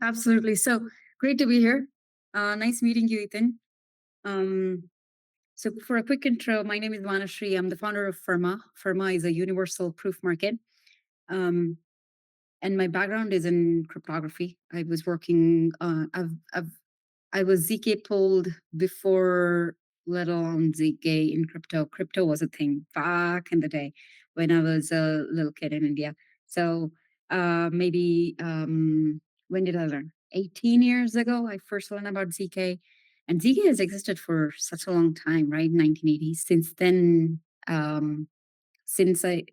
Absolutely. So great to be here. Nice meeting you, Ethan. Um, so for a quick intro, my name is Vanishree. I'm the founder of Ferma. Ferma is a universal proof market. Um, and my background is in cryptography. I was working, I was ZK pulled before, let alone ZK in crypto. Crypto was a thing back in the day when I was a little kid in India. So maybe when did I learn? 18 years ago, I first learned about ZK. And ZK has existed for such a long time, right? 1980s. Since then, um, since I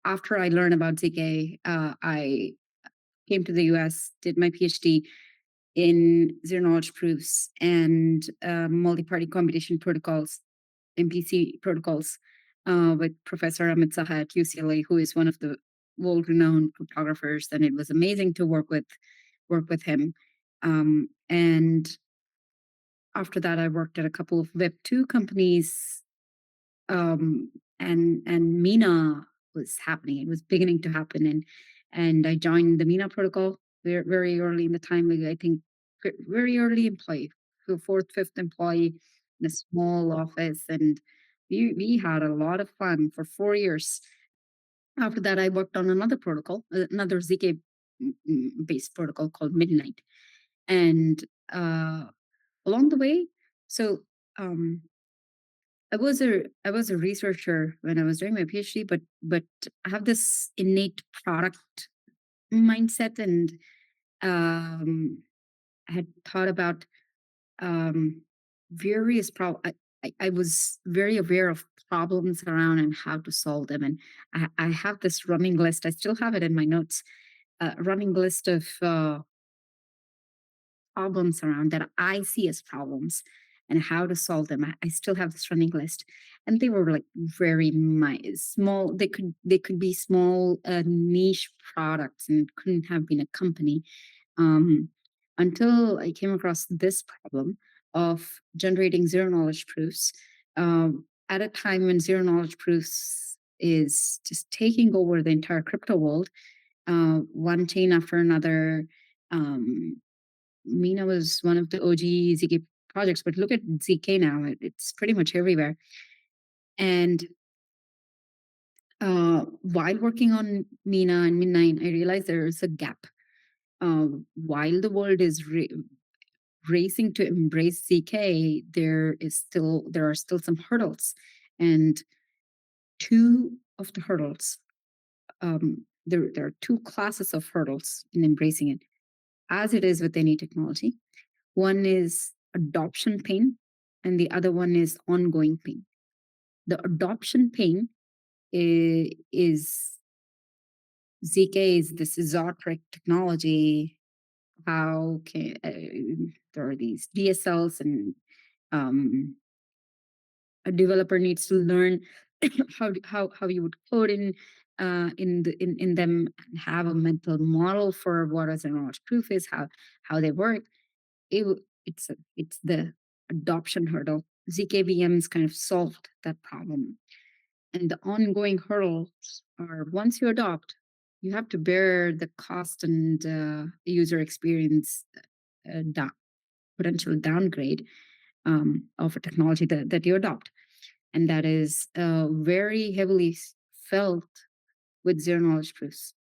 after I learned about ZK, I came to the US, did my PhD in zero knowledge proofs and multi-party computation protocols, MPC protocols, with Professor Amit Saha at UCLA, who is one of the world-renowned cryptographers, and it was amazing to work with him. And after that, I worked at a couple of Web2 companies, um, and Mina was happening. It was beginning to happen, and I joined the Mina Protocol very early in the time. Like I think very early employee, so fourth, fifth employee in a small office, and we had a lot of fun for 4 years. After that, I worked on another protocol, another ZK based protocol called Midnight, and along the way, so. Um, I was a researcher when I was doing my PhD, but I have this innate product mindset, and I had thought about um, various I was very aware of problems around and how to solve them, and I have this running list. I still have it in my notes. Running list of problems around that I see as problems and how to solve them. I still have this running list, and they were like very small. They could be small niche products, and it couldn't have been a company. Um, until I came across this problem of generating zero knowledge proofs at a time when zero knowledge proofs is just taking over the entire crypto world, one chain after another. Um, Mina was one of the OG ZK projects, but look at ZK now. It's pretty much everywhere. And while working on Mina and Midnight, I realized there is a gap. While the world is racing to embrace ZK, there are still some hurdles, and two of the hurdles. There are two classes of hurdles in embracing it, as it is with any technology. One is adoption pain, and the other one is ongoing pain. The adoption pain is ZK is this esoteric technology. How can there are these DSLs, and um, a developer needs to learn how you would code in them, and have a mental model for what a zero knowledge proof is, how they work. It's the adoption hurdle. ZKVMs kind of solved that problem. And the ongoing hurdles are, once you adopt, you have to bear the cost and user experience down, potential downgrade of a technology that you adopt. And that is very heavily felt with zero knowledge proofs.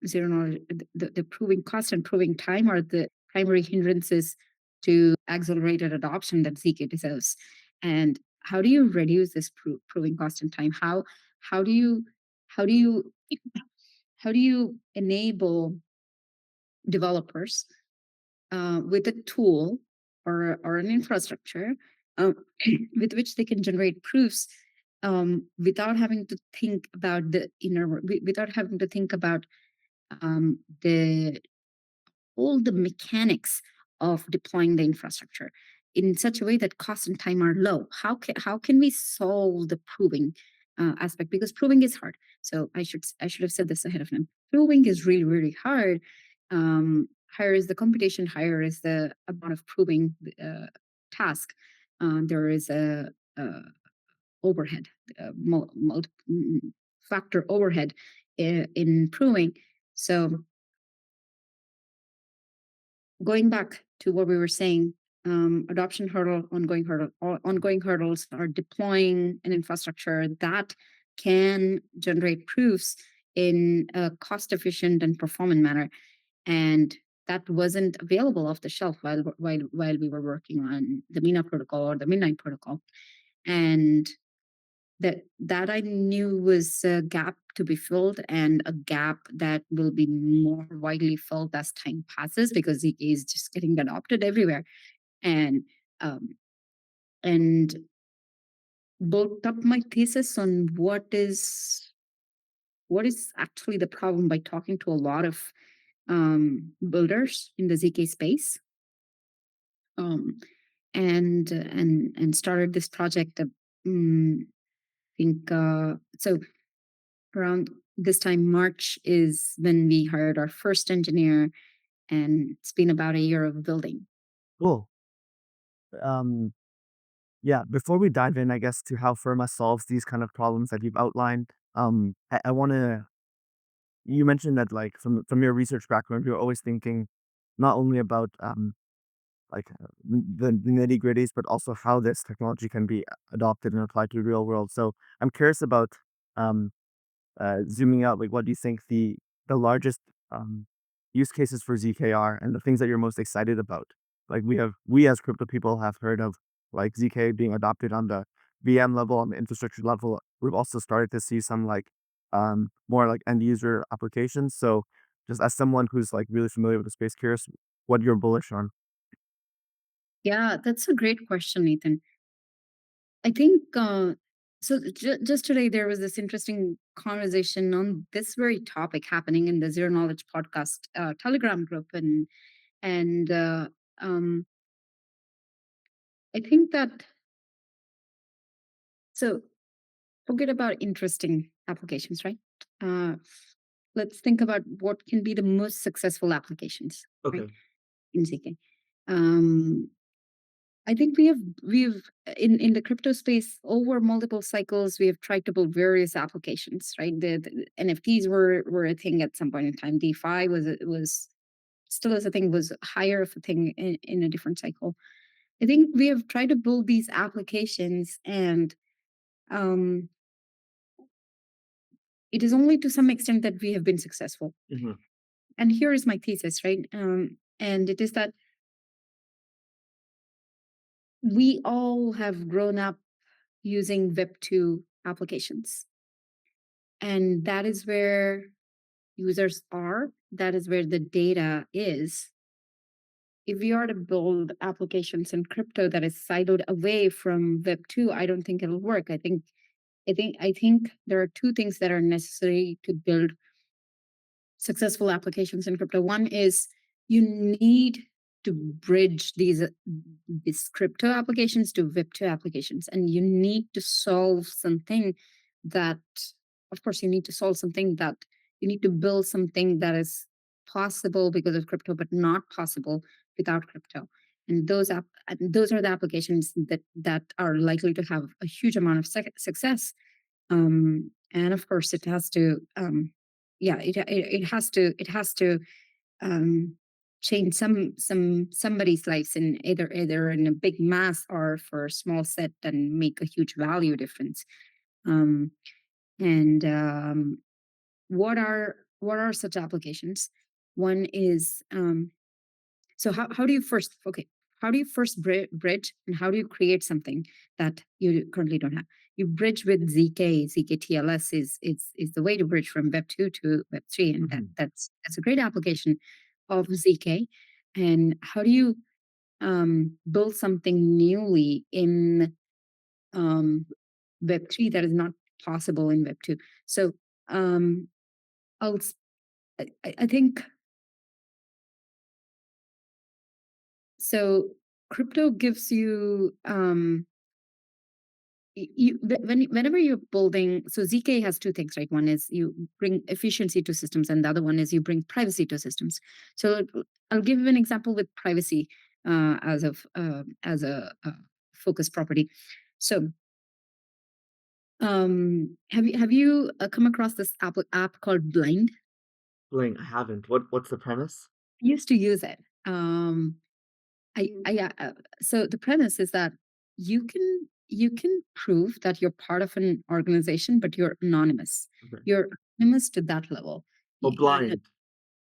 Zero knowledge, the proving cost and proving time are the primary hindrances to accelerated adoption that ZK deserves. And how do you reduce this proving cost and time? How do you how do you how do you enable developers with a tool or an infrastructure uh, with which they can generate proofs without having to think about without having to think about the all the mechanics of deploying the infrastructure in such a way that cost and time are low. How can we solve the proving aspect? Because proving is hard. So I should have said this ahead of time. Proving is really hard. Higher is the computation, higher is the amount of proving task. There is a overhead, factor overhead in proving. So going back to what we were saying, adoption hurdle, ongoing hurdles are deploying an infrastructure that can generate proofs in a cost efficient and performant manner, and that wasn't available off the shelf while we were working on the Mina protocol or the Midnight protocol, and that I knew was a gap to be filled, and a gap that will be more widely filled as time passes because ZK is just getting adopted everywhere. And um, and built up my thesis on what is actually the problem by talking to a lot of builders in the ZK space. Um, and started this project. Think so around this time, March is when we hired our first engineer, and it's been about a year of building. Cool. Um, yeah, before we dive in, I guess, to how Firma solves these kind of problems that you've outlined, I want to. You mentioned that, like, from your research background, you're always thinking not only about the nitty gritties, but also how this technology can be adopted and applied to the real world. So I'm curious about um, zooming out, like, what do you think the largest use cases for ZK are, and the things that you're most excited about? Like, we as crypto people have heard of like ZK being adopted on the VM level, on the infrastructure level. We've also started to see some like more like end user applications. So just as someone who's like really familiar with the space, curious what you're bullish on. Yeah, that's a great question, Nathan. I think just today there was this interesting conversation on this very topic happening in the Zero Knowledge podcast Telegram group, and um, I think that so forget about interesting applications, right? Uh, let's think about what can be the most successful applications, right? Okay. In ZK. Um, I think we've in the crypto space over multiple cycles we have tried to build various applications, right? The NFTs were a thing at some point in time. DeFi was still as a thing, was higher of a thing in a different cycle. I think we have tried to build these applications, and um, it is only to some extent that we have been successful. Hmm. And here is my thesis, right? And it is that we all have grown up using Web2 applications. And that is where users are, that is where the data is. If we are to build applications in crypto that is siloed away from Web2, I don't think it'll work. I think there are two things that are necessary to build successful applications in crypto. One is you need to bridge these crypto applications to Web2 applications, and you need to solve something that, of course, you need to solve something that you need to build something that is possible because of crypto, but not possible without crypto. And those are the applications that are likely to have a huge amount of success. And of course, it has to, yeah, it has to um, change somebody's lives in either in a big mass or for a small set and make a huge value difference. Um, and what are such applications? One is so how do you first okay how do you first bridge, and how do you create something that you currently don't have? You bridge with zk TLS is the way to bridge from Web2 to Web3, and Hmm. that's a great application of ZK. And how do you build something newly in um, Web3 that is not possible in Web2? So um, I'll s- I think so. Crypto gives you whenever you're building. So ZK has two things, right? One is you bring efficiency to systems, and the other one is you bring privacy to systems. So I'll give you an example with privacy as a focus property. So have you come across this app called Blind? Bling, I haven't. What's the premise? I used to use it. Um, so the premise is that you can prove that you're part of an organization, but you're anonymous. Okay. You're anonymous to that level. Oh, No, blind.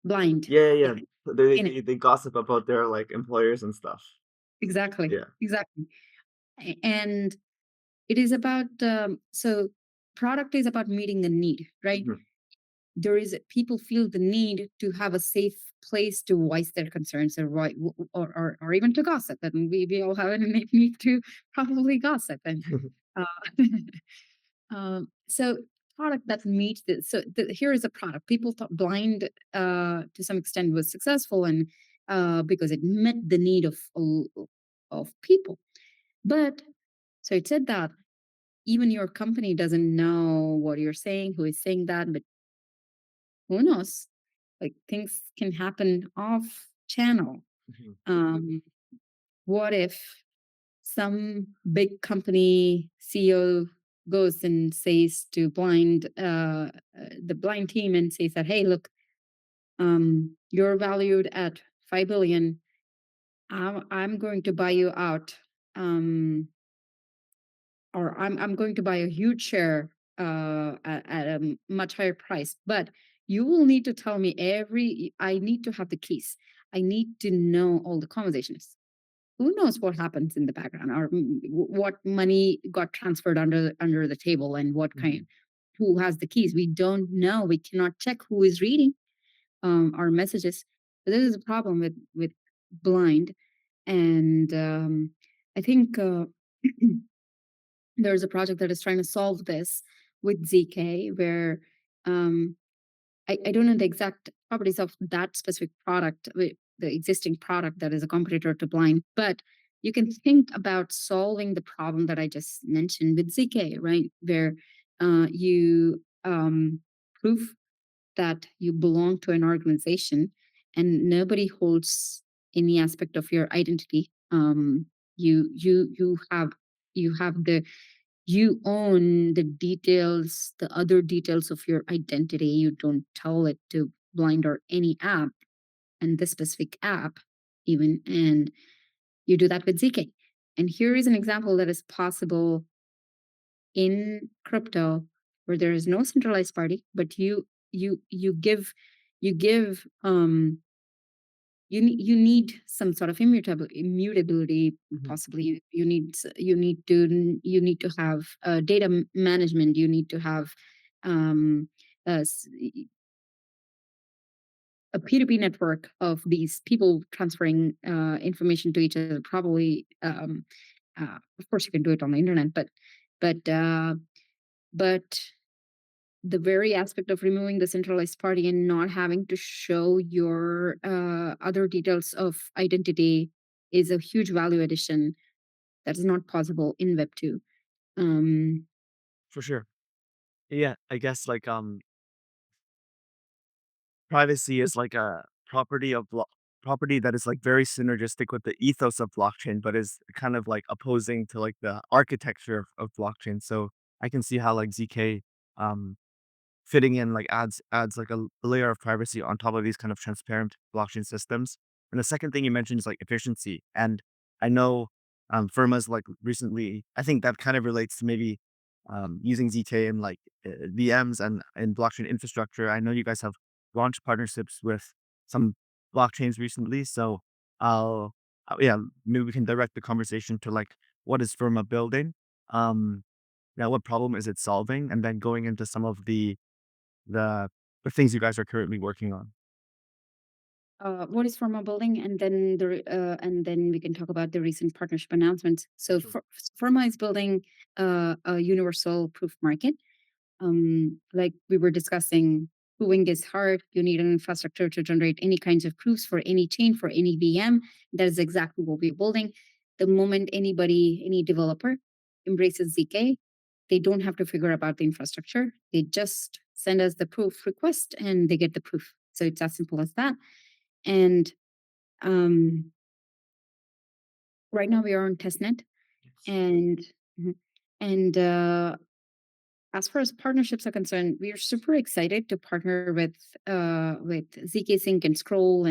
blind, Yeah, yeah, yeah. blind. In it, They gossip about their, like, employers and stuff. exactly, Yeah. exactly. And it is about so product is about meeting the need, right? Mhm, There is people feel the need to have a safe place to voice their concerns or even to gossip, and we all have an innate need to probably gossip and uh, so product that meets this. So here is a product people thought blind to some extent was successful and because it met the need of people, but so it said that even your company doesn't know what you're saying, who is saying that, but who knows? Like things can happen off channel. mhm, Um, what if some big company CEO goes and says to the blind team and says that, hey, look, you're valued at 5 billion. I'm going to buy you out. Or I'm going to buy a huge share at a much higher price. But you will need to tell me I need to have the keys. I need to know all the conversations. Who knows what happens in the background or what money got transferred under the table and what mhm. who has the keys. We don't know. We cannot check who is reading our messages. So this is a problem with blind. And I think there's a project that is trying to solve this with ZK, where um, I don't know the exact properties of that specific product, the existing product that is a competitor to Blind, but you can think about solving the problem that I just mentioned with ZK, right? Where you prove that you belong to an organization and nobody holds any aspect of your identity. You have you own the details, the other details of your identity. You don't tell it to Blind or any app, and this specific app, even. And you do that with ZK. And here is an example that is possible in crypto where there is no centralized party, but you give you need some sort of immutability. Mhm. Possibly you need to have data management. You need to have um a, s- a P2P network of these people transferring information to each other. Probably of course you can do it on the internet, but the very aspect of removing the centralized party and not having to show your other details of identity is a huge value addition that is not possible in Web 2. Um, For sure. Yeah, I guess, like, privacy is like a property that is, like, very synergistic with the ethos of blockchain, but is kind of, like, opposing to, like, the architecture of blockchain, so I can see how, like, ZK, um fitting in, like, adds, like, a layer of privacy on top of these kind of transparent blockchain systems. And the second thing you mentioned is, like, efficiency, and I know, Ferma's, like, recently I think that kind of relates to maybe, using ZK in, like, VMs and blockchain infrastructure. I know you guys have launched partnerships with some blockchains recently, so I'll yeah, maybe we can direct the conversation to, like, what is Ferma building? Um, yeah, what problem is it solving? And then going into some of the the things you guys are currently working on. what is Formal building, and then we can talk about the recent partnership announcements. So, Sure. Firma is building a universal proof market. Like we were discussing, proving is hard. You need an infrastructure to generate any kinds of proofs for any chain, for any VM. That is exactly what we're building. The moment any developer embraces ZK, they don't have to figure about the infrastructure. They just send us the proof request and they get the proof. So it's as simple as that. And um, right now we are on testnet, Yes. and mhm, and as far as partnerships are concerned, we are super excited to partner with ZK Sync and Scroll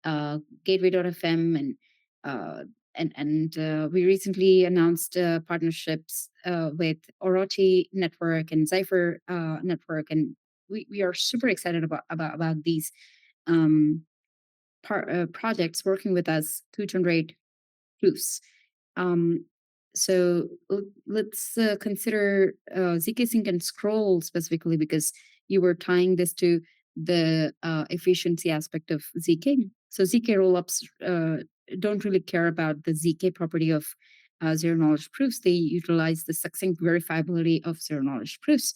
Gateway.fm, uh, we recently announced partnerships with Orochi Network and Cypher Network, and we are super excited about these um, projects working with us to generate proofs. Um, let's consider zk sync and scroll specifically, because you were tying this to the efficiency aspect of zk. So zkRollups don't really care about the zk property of zero knowledge proofs. They utilize the succinct verifiability of zero knowledge proofs,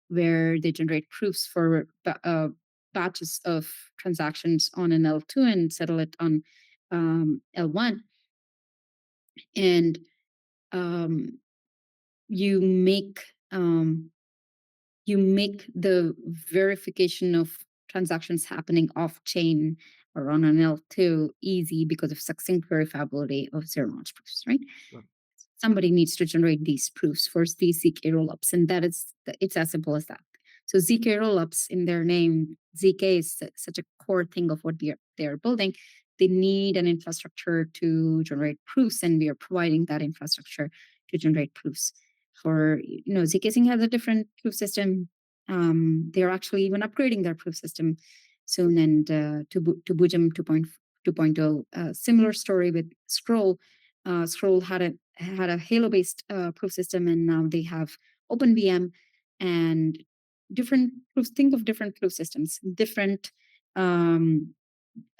where they generate proofs for batches of transactions on an L2 and settle it on L1. And um, you make you make the verification of transactions happening off chain or on an L2 easy because of succinct verifiability of zero knowledge proofs, right? Right. Somebody needs to generate these proofs for these zk rollups, and it's as simple as that. So zk rollups, in their name, zk is such a core thing of what they're building. They need an infrastructure to generate proofs, and we are providing that infrastructure to generate proofs. For zk has a different proof system. They're actually even upgrading their proof system soon, and to Bujam 2.0. Similar story with Scroll. Scroll had a Halo based proof system, and now they have OpenVM and different proofs. Think of different proof systems, different um,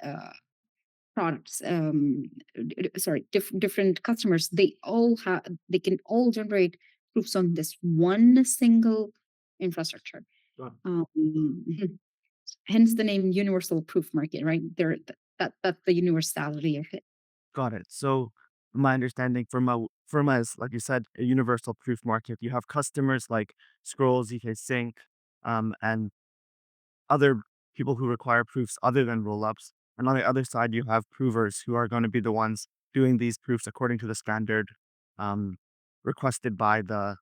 uh, products. Sorry, different customers. They can all generate proofs on this one single infrastructure. Right. Mhm. Hence the name universal proof market, right? That's the universality of it. Got it. So my understanding Ferma is, like you said, a universal proof market. You have customers like Scroll, ZK Sync, and other people who require proofs other than rollups. And on the other side, you have provers who are going to be the ones doing these proofs according to the standard um, requested by the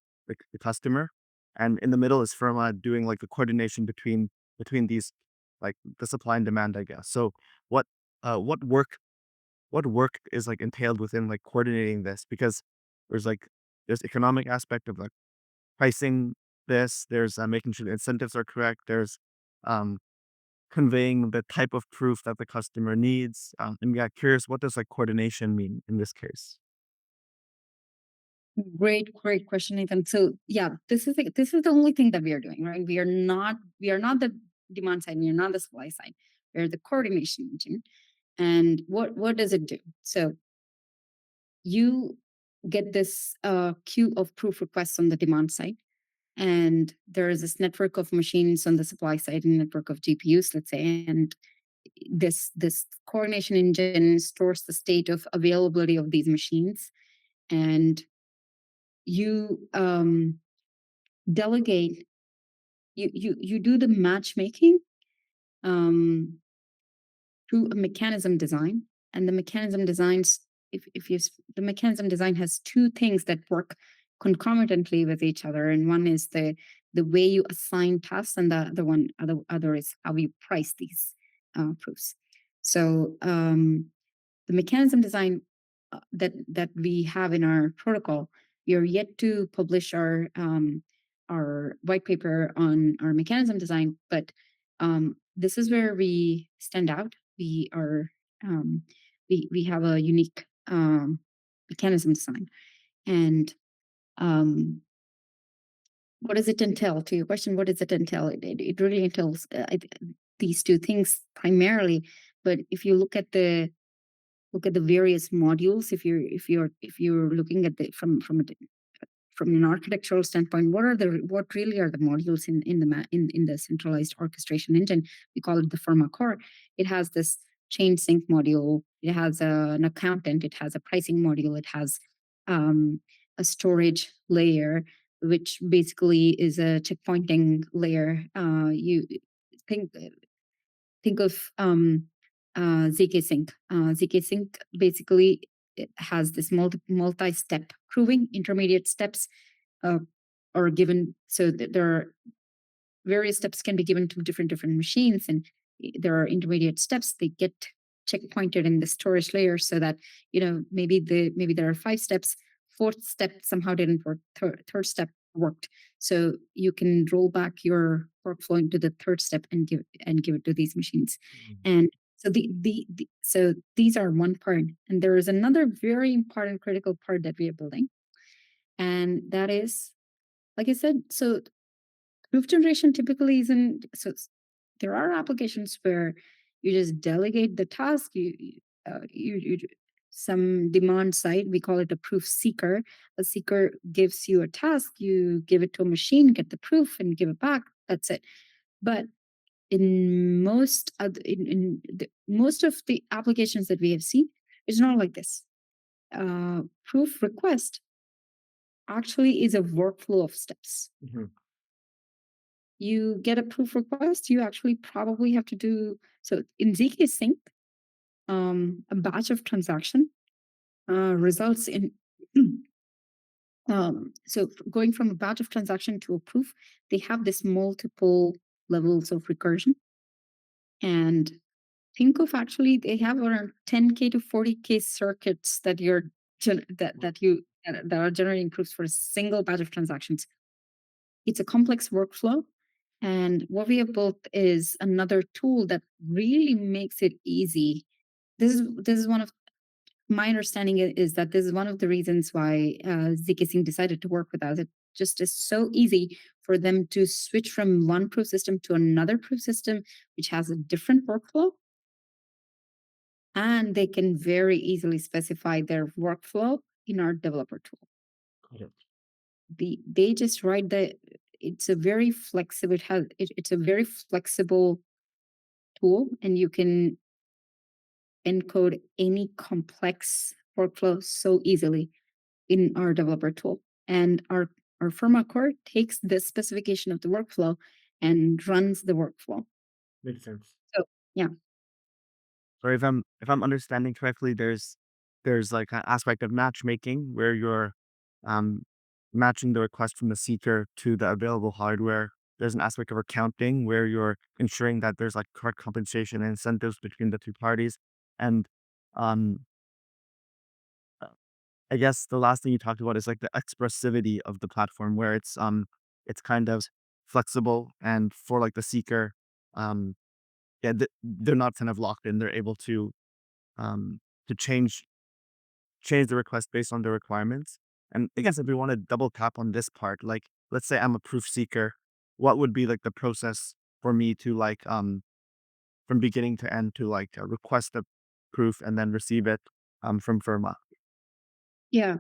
customer. And in the middle is Ferma doing like the coordination between these, like the supply and demand, I guess. So what what work is like entailed within like coordinating this? Because there's like there's economic aspect of like pricing this. There's making sure the incentives are correct. There's um, conveying the type of proof that the customer needs. And yeah, curious, what does like coordination mean in this case? Great question, Ethan. So yeah, this is the only thing that we are doing, right? We are not the demand side, we are not the supply side. We're the coordination engine. And what does it do? So you get this queue of proof requests on the demand side, and there is this network of machines on the supply side and network of GPUs, let's say, and this coordination engine stores the state of availability of these machines, and you delegate you do the matchmaking um, through a mechanism design. And the mechanism designs, if you the mechanism design has two things that work concomitantly with each other, and one is the way you assign tasks, and the other is how you price these proofs. So the mechanism design that we have in our protocol, we are yet to publish our white paper on our mechanism design, but this is where we stand out. Um, we have a unique mechanism design, and um, what does it entail? To your question, what does it entail? It really entails these two things primarily. But if you look at the various modules, if you're looking at the from an architectural standpoint, what really are the modules in the centralized orchestration engine? We call it the Ferma core. It has this chain sync module. It has an accountant. It has a pricing module. It has um, a storage layer, which basically is a checkpointing layer. You think think of zk sync. Zk sync basically it has this multi-step proving. Intermediate steps uh, are given, so that there are various steps can be given to different machines, and there are intermediate steps. They get checkpointed in the storage layer so that maybe there are 5 steps. Fourth step somehow didn't work. Third step worked. So you can roll back your workflow into the third step and give it to these machines. Mhm. And so so these are one part, and there is another very important critical part that we are building, and that is, like I said, so proof generation typically isn't there are applications where you just delegate the task. Some demand side, we call it a proof seeker. A seeker gives you a task, you give it to a machine, get the proof, and give it back. That's it. But most of the applications that we have seen, it's not like this. Proof request actually is a workflow of steps. Mhm. You get a proof request, you actually probably have to do so in zk sync. A batch of transaction results in going from a batch of transaction to a proof, they have this multiple levels of recursion. And think of, actually, they have around 10K to 40K circuits that that are generating proofs for a single batch of transactions. It's a complex workflow. And what we have built is another tool that really makes it easy. This is one of my understanding is that this is one of the reasons why zkSync decided to work with us. It just is so easy for them to switch from one proof system to another proof system, which has a different workflow, and they can very easily specify their workflow in our developer tool. Got it. They just write it's a very flexible, it's a very flexible tool, and you can encode any complex workflow so easily in our developer tool. And our Ferma core takes the specification of the workflow and runs the workflow. Makes sense. So yeah. So if I'm understanding correctly, there's like an aspect of matchmaking where you're um, matching the request from the seeker to the available hardware. There's an aspect of accounting where you're ensuring that there's like correct compensation and incentives between the two parties. And um, uh, I guess the last thing you talked about is like the expressivity of the platform where it's kind of flexible and for like the seeker, um, yeah, they're not kind of locked in. They're able um, to change the request based on the requirements. And I guess if we want to double tap on this part, like let's say I'm a proof seeker, what would be like the process for me to like from beginning to end to like request a proof and then receive it from Ferma? Yeah.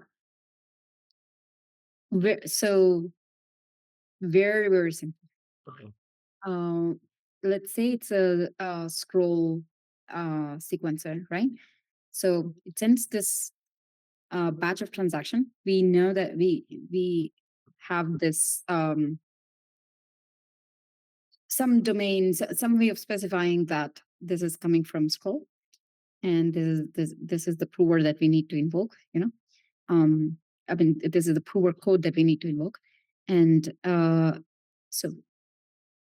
So very, very simple. Okay. Um, let's say it's a scroll sequencer, right? So it sends this batch of transaction. We know that we have this some domains, some way of specifying that this is coming from scroll, and this is the prover that we need to invoke. Um, I mean, this is the prover code that we need to invoke, and so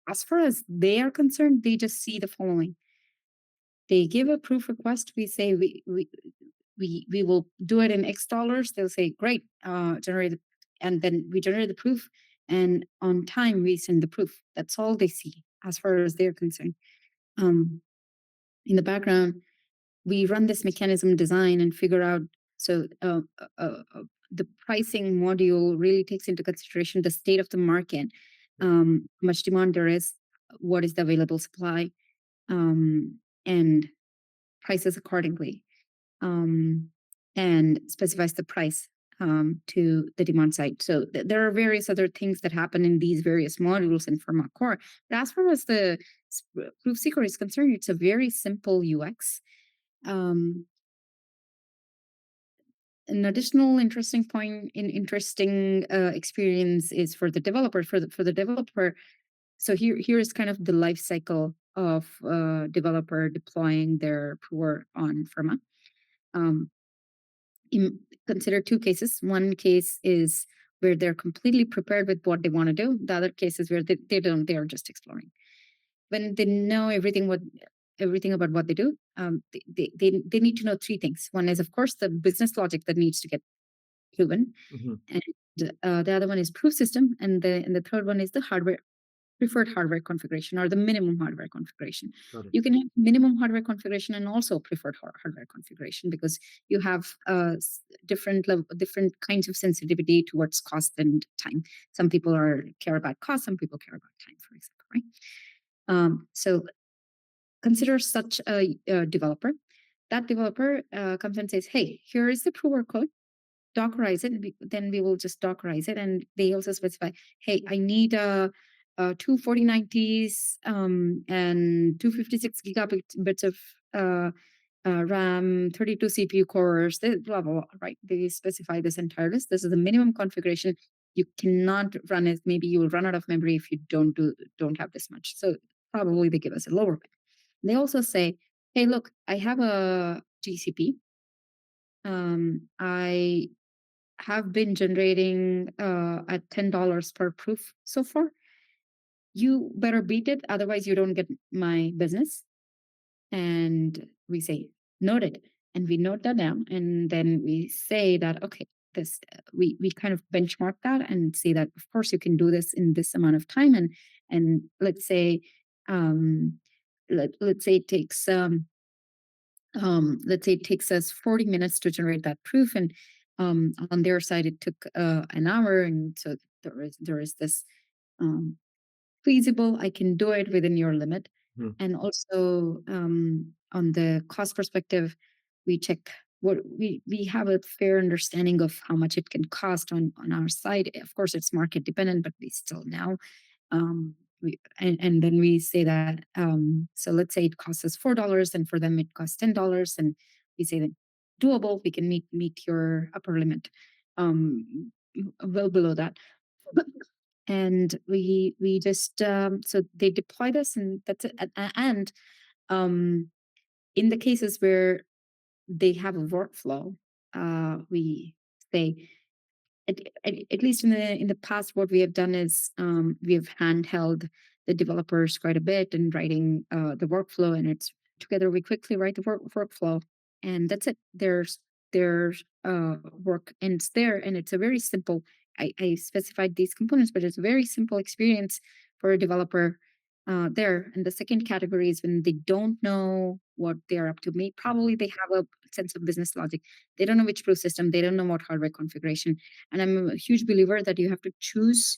as far as they are concerned, they just see the following. They give a proof request. We say we will do it in X dollars. They'll say, great, and then we generate the proof. And on time, we send the proof. That's all they see as far as they're concerned. Um, in the background, we run this mechanism design and figure out. So the pricing module really takes into consideration the state of the market, how much demand there is, what is the available supply, and prices accordingly, um, and specifies the price to the demand side. So there are various other things that happen in these various modules in Ferma core. But as far as the proof seeker is concerned, it's a very simple UX. Um, an additional interesting experience is for the developer. For the developer, so here is kind of the life cycle of developer deploying their Pure on Ferma. Um, Consider two cases. One case is where they're completely prepared with what they want to do. The other case is where they don't. They are just exploring. when they know everything about what they do, they need to know three things. One is, of course, the business logic that needs to get proven, Hmm. and the other one is proof system, and the third one is the preferred hardware configuration or the minimum hardware configuration. Got it. You can have minimum hardware configuration and also preferred hardware configuration because you have different kinds of sensitivity towards cost and time. Some people are care about cost, some people care about time, for example, right? So consider such a developer. That developer comes and says, "Hey, here is the prover code. Dockerize it, and then we will just Dockerize it." And they also specify, "Hey, I need two 4090s and 256 gigabits of uh, RAM, 32 CPU cores, blah, blah, blah," right? They specify this entire list. This is the minimum configuration. You cannot run it. Maybe you will run out of memory if you don't have this much. So probably they give us a lower one. They also say, "Hey, look, I have a GCP. I have been generating at $10 per proof so far. You better beat it, otherwise you don't get my business." And we say, "Noted." And we note that down, and then we say that, okay, this we kind of benchmark that and say that of course you can do this in this amount of time, and um let's say it takes let's say it takes us 40 minutes to generate that proof, and on their side it took an hour, and so there is this um, feasible, I can do it within your limit. Mhm. And also on the cost perspective, we check what we have a fair understanding of how much it can cost on our side. Of course it's market dependent, but we still know. And then we say that, so let's say it costs us $4 and for them it costs $10, and we say that doable, we can meet your upper limit, well below that. And we just so they deploy this, and that's it. And um, in the cases where they have a workflow, we say, at least in the past, what we have done is we have handheld the developers quite a bit in writing the workflow, and it's together we quickly write the workflow, and that's it. There's work ends there, and it's a very simple. I specified these components, but it's a very simple experience for a developer there. And the second category is when they don't know what they're up to. Maybe probably they have a sense of business logic. They don't know which proof system. They don't know what hardware configuration, and I'm a huge believer that you have to choose.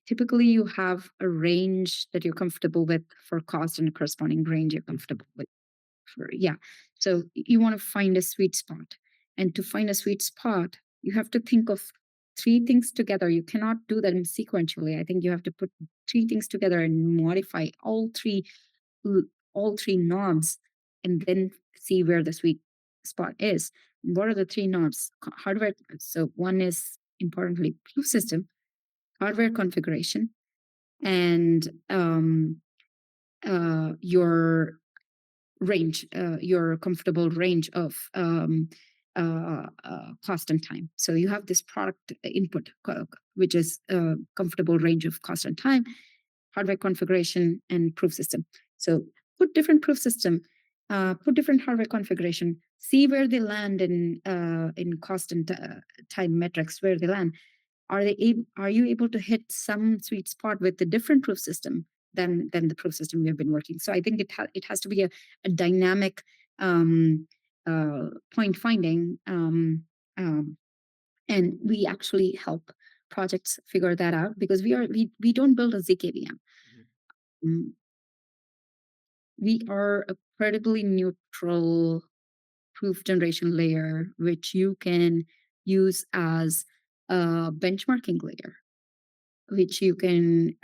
Typically, you have a range that you're comfortable with for cost and a corresponding range you're comfortable with for, yeah. So you want to find a sweet spot. And to find a sweet spot, you have to think of three things together. You cannot do them sequentially. I think you have to put three things together and modify l- all three knobs and then see where the sweet spot is. What are the three knobs? Hardware. So one is importantly proof system, hardware configuration, and your range, your comfortable range of cost and time. So you have this product input, which is a comfortable range of cost and time, hardware configuration, and proof system. So put different proof system, put different hardware configuration, see where they land in cost and time metrics, where they land. Are you able to hit some sweet spot with the different proof system than the proof system we've been working? So I think it has to be a dynamic um, point finding, um, and we actually help projects figure that out because we don't build a zkVM. Mhm. Mm, we are a credibly neutral proof generation layer, which you can use as a benchmarking layer, which you can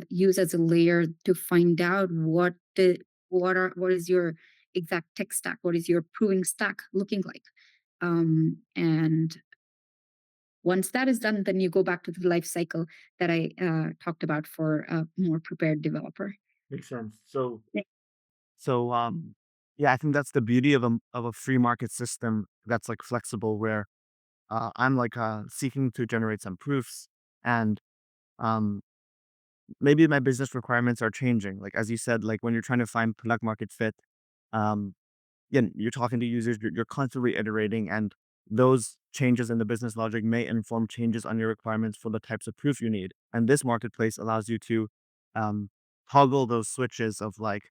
use as a layer to find out what is your exact tech stack, what is your proving stack looking like. And once that is done, then you go back to the life cycle that I talked about for a more prepared developer. Makes sense. So, Yeah. so yeah, I think that's the beauty of a free market system that's like flexible, where I'm like seeking to generate some proofs, and um, maybe my business requirements are changing. Like as you said, like when you're trying to find product market fit, um, yeah, you're talking to users, you're constantly iterating, and those changes in the business logic may inform changes on your requirements for the types of proof you need. And this marketplace allows you to um, toggle those switches of like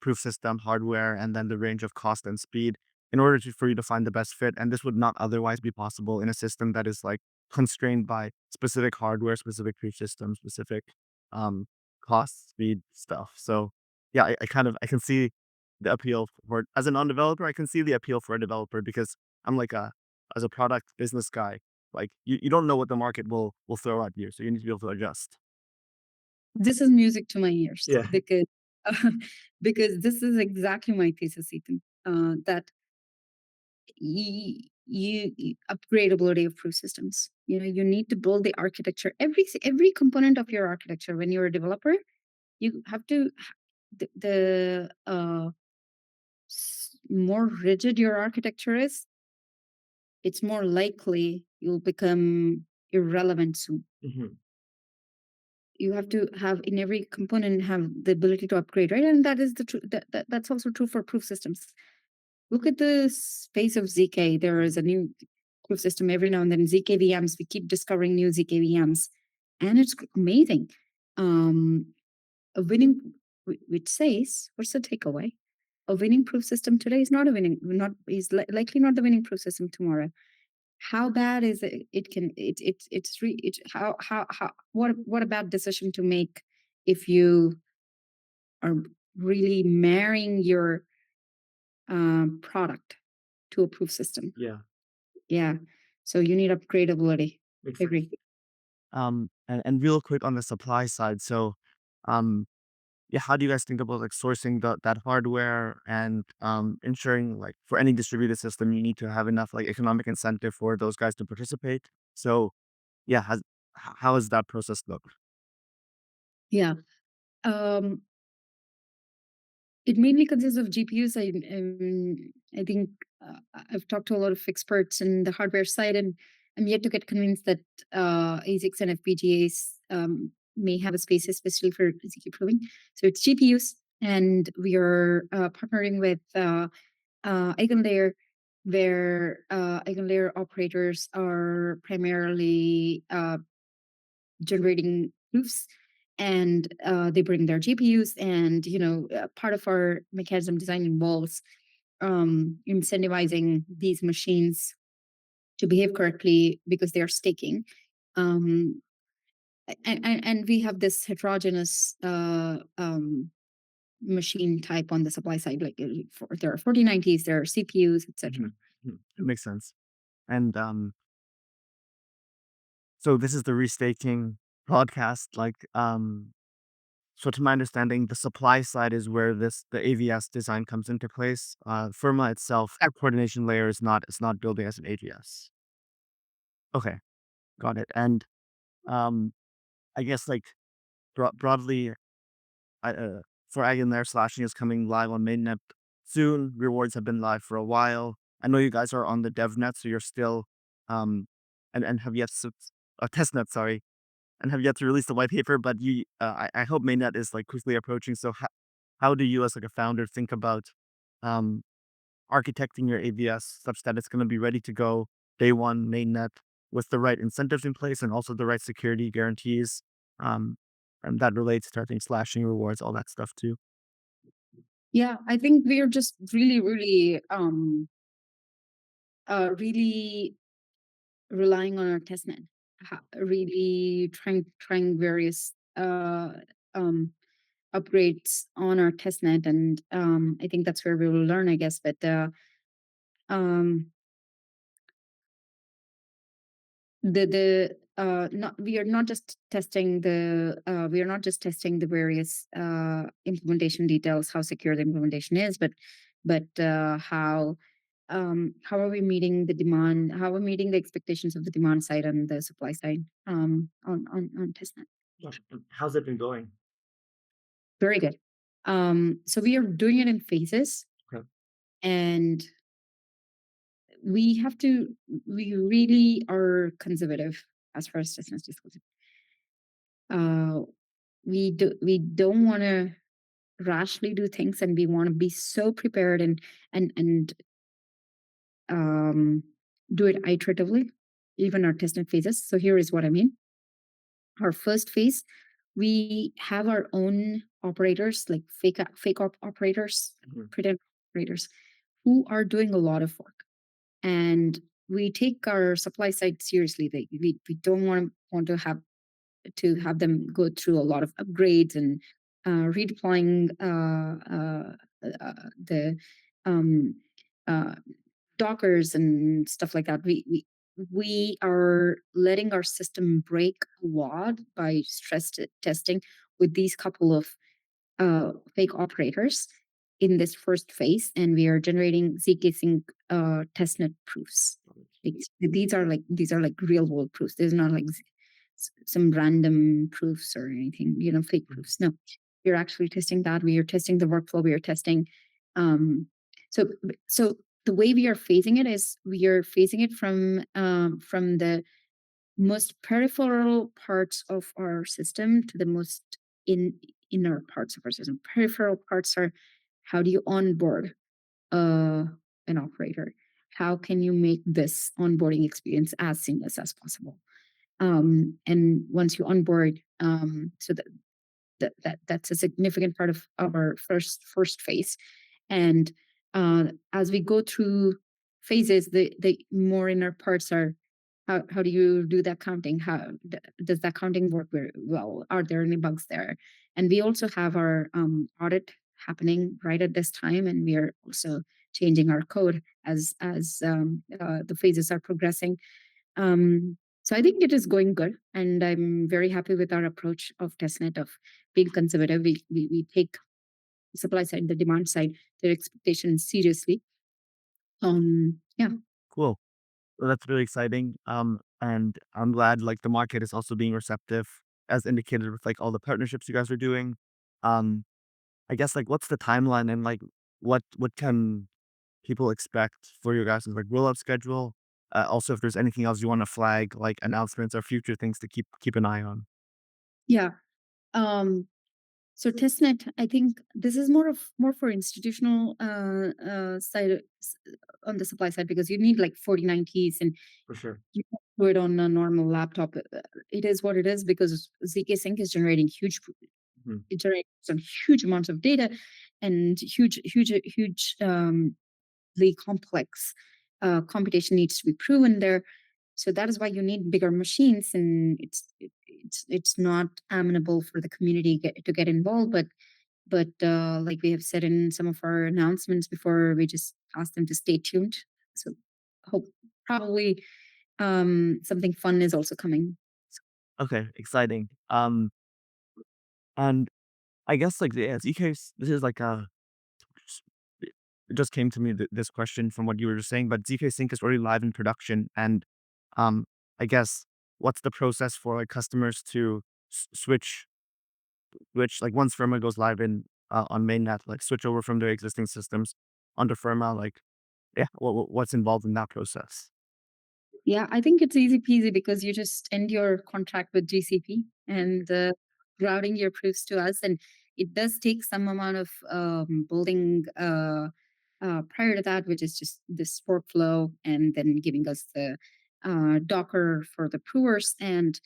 proof system, hardware, and then the range of cost and speed in order for you to find the best fit. And this would not otherwise be possible in a system that is like constrained by specific hardware, specific proof system, specific um, cost, speed stuff. So yeah, I can see the appeal for as a non-developer, I can see the appeal for a developer because I'm like as a product business guy, like you don't know what the market will throw at you. So you need to be able to adjust. This is music to my ears Yeah. because because this is exactly my thesis, Ethan. That upgradability of proof systems. You know, you need to build the architecture. Every component of your architecture. When you're a developer, you have to more rigid your architecture is, it's more likely you'll become irrelevant soon. Mhm. You have to have in every component have the ability to upgrade, right? And that is the true that's also true for proof systems. Look at the space of ZK. There is a new proof system every now and then. ZK VMs. We keep discovering new ZK VMs, and it's amazing. Um, a winning, which says, what's the takeaway? A winning proof system today is not a winning, not is likely not the winning proof system tomorrow. How bad is it? It can it's how what a bad decision to make if you are really marrying your product to a proof system. Yeah, Yeah. So you need upgradability. makes I sense. agree. And real quick on the supply side, so um, yeah, how do you guys think about like sourcing that hardware and ensuring like for any distributed system you need to have enough like economic incentive for those guys to participate? So yeah, how does that process look? Yeah. Um, it mainly consists of GPUs. I think I've talked to a lot of experts in the hardware side, and I'm yet to get convinced that ASICs and FPGAs may have a space, especially for ZK proving. So it's GPUs, and we are partnering with Eigenlayer, where Eigenlayer operators are primarily generating proofs, and they bring their GPUs. And part of our mechanism design involves incentivizing these machines to behave correctly because they are staking. Um, and we have this heterogeneous machine type on the supply side, like there are 4090s, there are CPUs, etc. Mhm. Mhm. It makes sense. And so this is the restaking podcast. Like so to my understanding, the supply side is where the AVS design comes into place. Ferma itself, that coordination layer is not building as an AVS. Okay, got it. And um, I guess like broadly, I, for Eigenlayer slashing is coming live on mainnet soon. Rewards have been live for a while. I know you guys are on the dev net, so you're still um, and have yet to testnet, sorry, and have yet to release the white paper. But I hope mainnet is like quickly approaching. So how do you as like a founder think about um architecting your AVS such that it's going to be ready to go day one mainnet with the right incentives in place and also the right security guarantees. Um, and that relates to I think slashing rewards, all that stuff too. Yeah, I think we are just really relying on our testnet, really trying various um, upgrades on our testnet, and I think that's where we will learn, I guess. But um, the not we are not just testing the various implementation details, how secure the implementation is, but how are we meeting the demand, how are we meeting the expectations of the demand side and the supply side on testnet. Gosh, how's it been going? Very good. So we are doing it in phases, Okay. and we have to we really are conservative as far as testnet is concerned. we don't want to rashly do things, and we want to be so prepared and um, do it iteratively, even our testnet phases. So here is what I mean. Our first phase, we have our own operators, like fake operators, Mhm. pretend operators, who are doing a lot of work. And we take our supply side seriously. We don't want to have them go through a lot of upgrades and redeploying the um, uh, Dockers and stuff like that. We are letting our system break a lot by testing with these couple of fake operators in this first phase, and we are generating zk sync testnet proofs. Like, these are like real world proofs. There's not like some random proofs or anything, fake Mhm. proofs. No, we're actually testing that. We are testing the workflow. We are testing. Um, so the way we are phasing it is we are phasing it from the most peripheral parts of our system to the most in inner parts of our system. Peripheral parts are, how do you onboard uh, an operator? How can you make this onboarding experience as seamless as possible? And once you onboard, so that's a significant part of our first phase. And as we go through phases, the more inner parts are, how do you do that counting? How does that counting work very well? Are there any bugs there? And we also have our audit happening right at this time, and we are also changing our code as the phases are progressing. So I think it is going good, and I'm very happy with our approach of testnet of being conservative. We take the supply side, the demand side, their expectations seriously. Yeah, Cool. Well, that's really exciting. And I'm glad like the market is also being receptive, as indicated with like all the partnerships you guys are doing. Um, I guess like what's the timeline and like what can people expect for your guys' like roll up schedule? Also, if there's anything else you want to flag, like announcements or future things to keep an eye on. yeah. Um, so testnet, I think this is more for institutional on the supply side, because you need like 49 keys, and For sure. you can't do it on a normal laptop. It is what it is, because zk sync is generating Mhm. it generates some huge amounts of data, and hugely complex computation needs to be proven there. So that is why you need bigger machines, and it's not amenable for the community to get involved. But like we have said in some of our announcements before, we just ask them to stay tuned. So hope probably something fun is also coming. Okay, exciting. And I guess like yeah, ZK, this is like a s- it just came to me this question from what you were just saying, but ZK Sync is already live in production, and um, I guess what's the process for like customers to switch, which like once Ferma goes live in on mainnet, like switch over from their existing systems onto Ferma, like yeah, what's involved in that process? Yeah, I think it's easy peasy, because you just end your contract with GCP and routing your proofs to us. And it does take some amount of building prior to that, which is just this workflow, and then giving us the Docker for the provers, and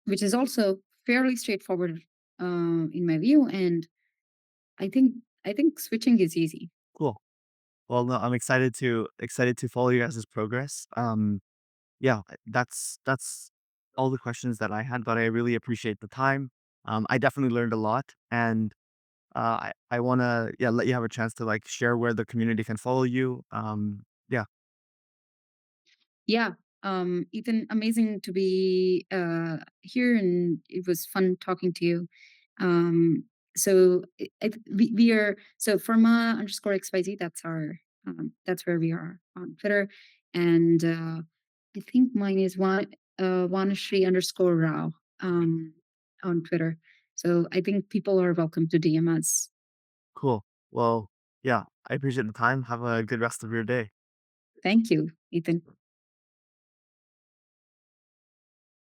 which is also fairly straightforward in my view. And I think I think switching is easy. Cool. Well, no, I'm excited to follow you guys' progress. Yeah, that's all the questions that I had, but I really appreciate the time. I definitely learned a lot, and I wanna yeah let you have a chance to like share where the community can follow you. Yeah, Yeah, Ethan, amazing to be here, and it was fun talking to you. Um, so we are so Ferma underscore XYZ. That's where we are on Twitter, and I think mine is Vanishree underscore Rao on Twitter. So I think people are welcome to DM us. cool. Well, yeah, I appreciate the time. Have a good rest of your day. Thank you, Ethan.